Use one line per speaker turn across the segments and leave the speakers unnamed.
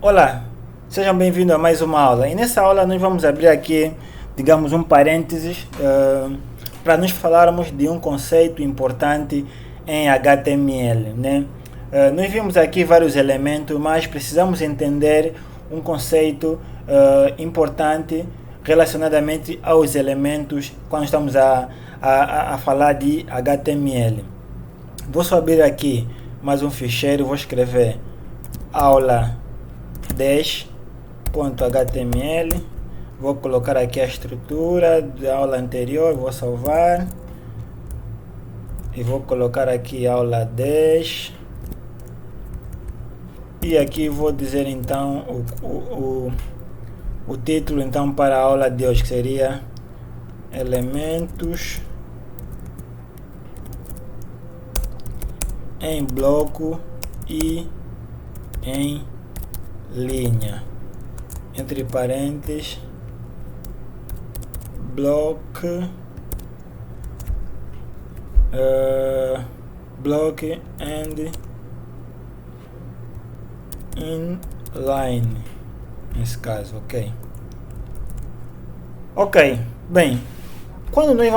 Olá, sejam bem-vindos a mais uma aula. E nessa aula nós vamos abrir aqui, digamos, um parênteses para nós falarmos de um conceito importante em HTML, né? Nós vimos aqui vários elementos, mas precisamos entender um conceito importante relacionadamente aos elementos quando estamos a falar de HTML. Vou só abrir aqui mais um ficheiro, vou escrever aula 10.html, vou colocar aqui a estrutura da aula anterior, vou salvar e vou colocar aqui aula 10 e aqui vou dizer então o título então para a aula de hoje, que seria elementos em bloco e em linha, entre parênteses, block and inline, nesse caso, ok? Ok, bem, quando nós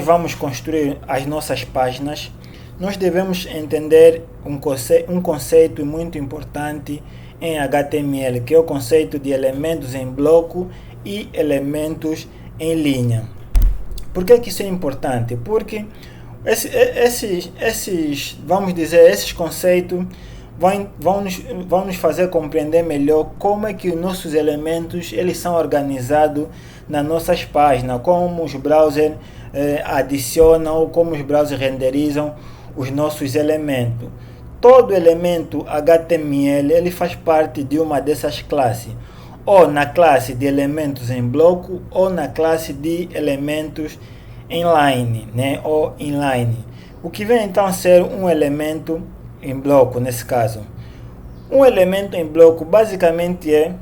vamos construir as nossas páginas, nós devemos entender um conceito muito importante em HTML, que é o conceito de elementos em bloco e elementos em linha. Por que isso é importante? Porque esses conceitos vão nos fazer compreender melhor como é que os nossos elementos eles são organizados nas nossas páginas, como os browsers adicionam, como os browsers renderizam os nossos elementos. Todo elemento HTML ele faz parte de uma dessas classes, ou na classe de elementos em bloco, ou na classe de elementos inline, né, ou inline. O que vem então a ser um elemento em bloco nesse caso? Um elemento em bloco basicamente é,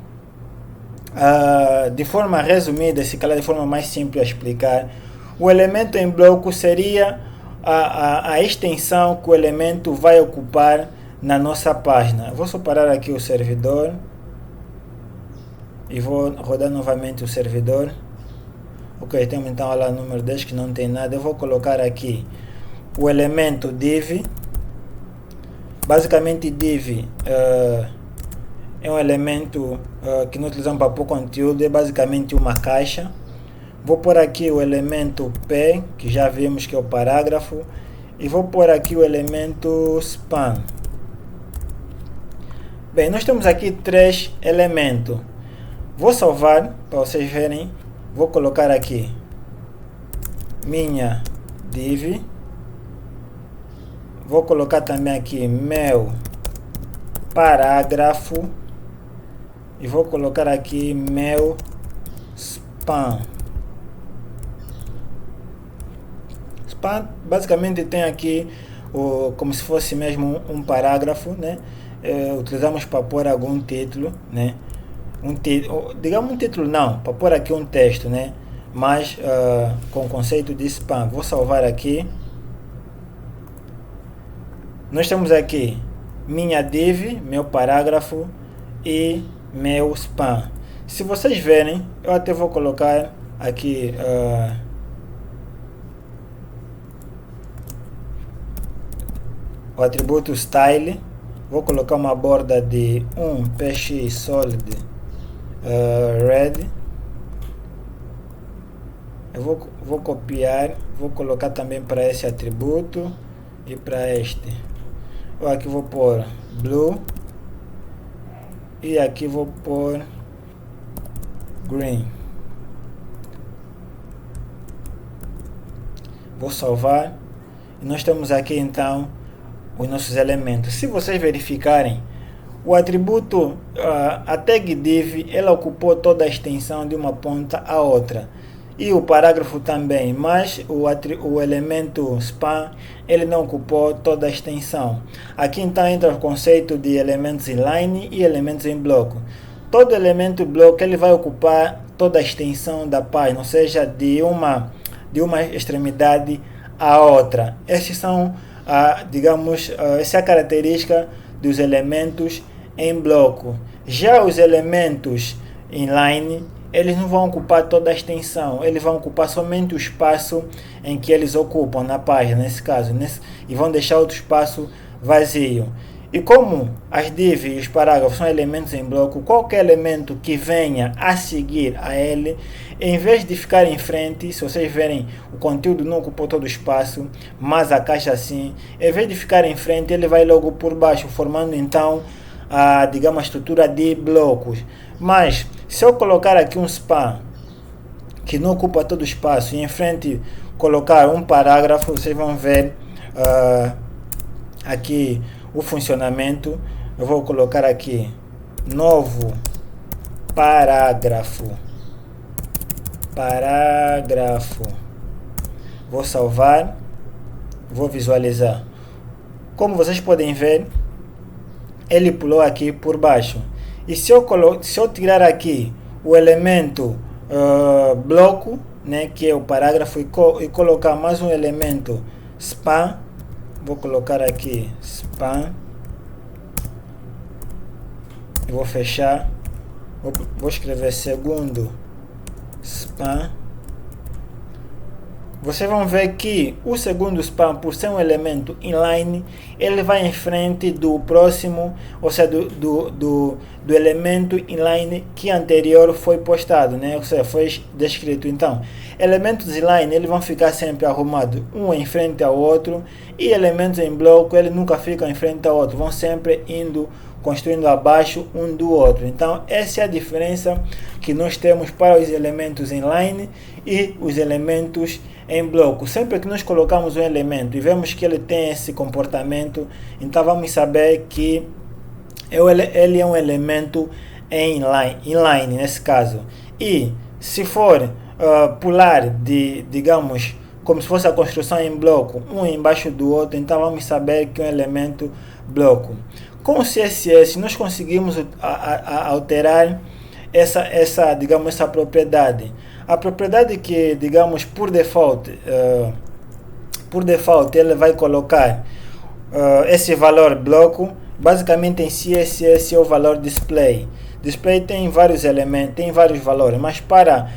de forma resumida, se calhar de forma mais simples a explicar, o elemento em bloco seria a extensão que o elemento vai ocupar na nossa página. Vou só parar aqui o servidor e vou rodar novamente o servidor. Ok, temos então a aula número 10 que não tem nada. Eu vou colocar aqui o elemento div. Basicamente div é um elemento que nós utilizamos para pôr conteúdo, é basicamente uma caixa. Vou pôr aqui o elemento P, que já vimos que é o parágrafo, e vou pôr aqui o elemento span. Bem, nós temos aqui três elementos. Vou salvar para vocês verem. Vou colocar aqui minha div. Vou colocar também aqui meu parágrafo. E vou colocar aqui meu span. Basicamente tem aqui como se fosse mesmo um parágrafo, né? Utilizamos para pôr algum título, né? Digamos um título não, para pôr aqui um texto, né? Mas com o conceito de span. Vou salvar aqui. Nós temos aqui minha div, meu parágrafo e meu span. Se vocês verem, eu até vou colocar aqui o atributo style. Vou colocar uma borda de 1 px solid red. Eu vou copiar, vou colocar também para esse atributo e para este. Eu aqui vou pôr blue e aqui vou pôr green. Vou salvar e nós temos aqui então os nossos elementos. Se vocês verificarem, o atributo, a tag div, ela ocupou toda a extensão de uma ponta a outra. E o parágrafo também, mas o elemento span, ele não ocupou toda a extensão. Aqui então entra o conceito de elementos inline e elementos em bloco. Todo elemento bloco, ele vai ocupar toda a extensão da página, ou seja, de uma extremidade a outra. Esses são, digamos, essa é a característica dos elementos em bloco. Já os elementos inline, eles não vão ocupar toda a extensão, eles vão ocupar somente o espaço em que eles ocupam na página, nesse caso, e vão deixar outro espaço vazio. E como as div e os parágrafos são elementos em bloco, qualquer elemento que venha a seguir a ele, em vez de ficar em frente, se vocês verem, o conteúdo não ocupou todo o espaço, mas a caixa assim, em vez de ficar em frente, ele vai logo por baixo, formando então a, digamos, a estrutura de blocos. Mas se eu colocar aqui um span que não ocupa todo o espaço e em frente colocar um parágrafo, vocês vão ver aqui o funcionamento. Eu vou colocar aqui novo parágrafo, vou salvar, vou visualizar. Como vocês podem ver, ele pulou aqui por baixo. E se eu tirar aqui o elemento bloco, né, que é o parágrafo, e colocar mais um elemento span, vou colocar aqui span, eu vou fechar, vou escrever segundo span. Vocês vão ver que o segundo span, por ser um elemento inline, ele vai em frente do próximo, ou seja, do elemento inline que anterior foi postado, né? Ou seja, foi descrito. Então, elementos inline, eles vão ficar sempre arrumados um em frente ao outro, e elementos em bloco, eles nunca ficam em frente ao outro, vão sempre indo, construindo abaixo um do outro. Então, essa é a diferença que nós temos para os elementos inline e os elementos em bloco. Sempre que nós colocamos um elemento e vemos que ele tem esse comportamento, então vamos saber que ele é um elemento inline nesse caso. E se for pular digamos, como se fosse a construção em bloco, um embaixo do outro, então vamos saber que é um elemento bloco. Com o CSS nós conseguimos alterar essa propriedade. A propriedade que, digamos, por default ele vai colocar esse valor bloco, basicamente em CSS é o valor display. Display tem vários elementos, tem vários valores, mas para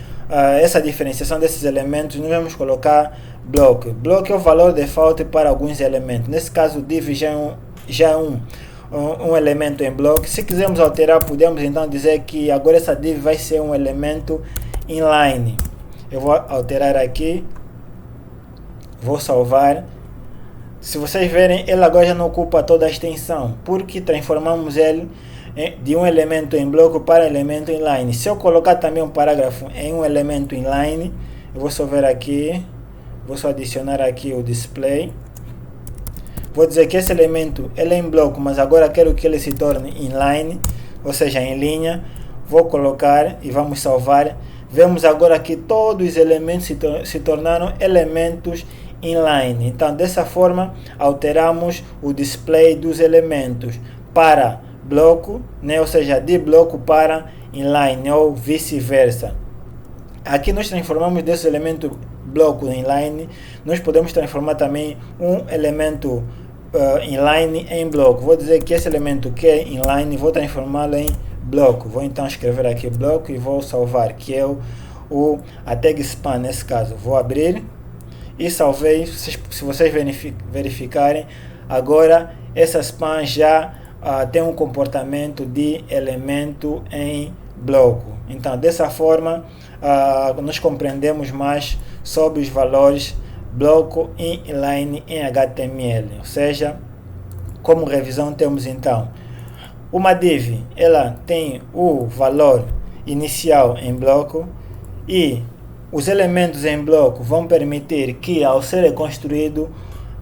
essa diferenciação desses elementos nós vamos colocar bloco. Bloco é o valor default para alguns elementos. Nesse caso, div já é um elemento em bloco. Se quisermos alterar, podemos então dizer que agora essa div vai ser um elemento inline. Eu vou alterar aqui, vou salvar. Se vocês verem, ele agora já não ocupa toda a extensão, porque transformamos ele de um elemento em bloco para elemento inline. Se eu colocar também um parágrafo em um elemento inline, eu vou só ver aqui, vou só adicionar aqui o display. Vou dizer que esse elemento ele é em bloco, mas agora quero que ele se torne inline, ou seja, em linha. Vou colocar e vamos salvar. Vemos agora que todos os elementos se tornaram elementos inline. Então, dessa forma, alteramos o display dos elementos para bloco, né? Ou seja, de bloco para inline, ou vice-versa. Aqui nós transformamos desse elemento bloco em inline. Nós podemos transformar também um elemento inline em bloco. Vou dizer que esse elemento que é inline, vou transformá-lo em bloco. Vou então escrever aqui bloco e vou salvar, que é a tag span nesse caso. Vou abrir e salvei. Se vocês verificarem, agora essa span já tem um comportamento de elemento em bloco. Então, dessa forma, nós compreendemos mais sobre os valores bloco e inline em HTML. Ou seja, como revisão temos então uma div, ela tem o valor inicial em bloco, e os elementos em bloco vão permitir que, ao serem construídos,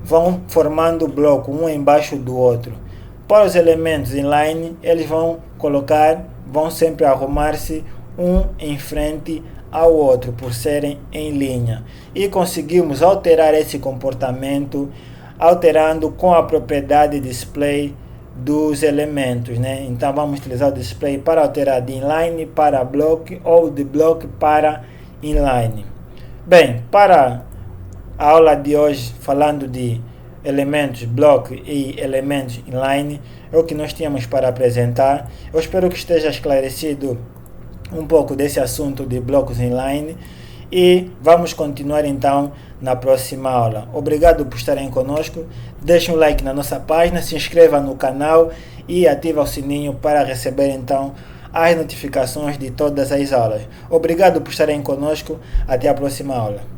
vão formando bloco um embaixo do outro. Para os elementos inline, eles vão sempre arrumar-se um em frente ao outro, por serem em linha. E conseguimos alterar esse comportamento alterando com a propriedade display dos elementos, né? Então vamos utilizar o display para alterar de inline para block ou de block para inline. Bem, para a aula de hoje, falando de elementos block e elementos inline é o que nós tínhamos para apresentar. Eu espero que esteja esclarecido um pouco desse assunto de blocos inline e vamos continuar então na próxima aula. Obrigado por estarem conosco. Deixe um like na nossa página, se inscreva no canal e ative o sininho para receber então as notificações de todas as aulas. Obrigado por estarem conosco. Até a próxima aula.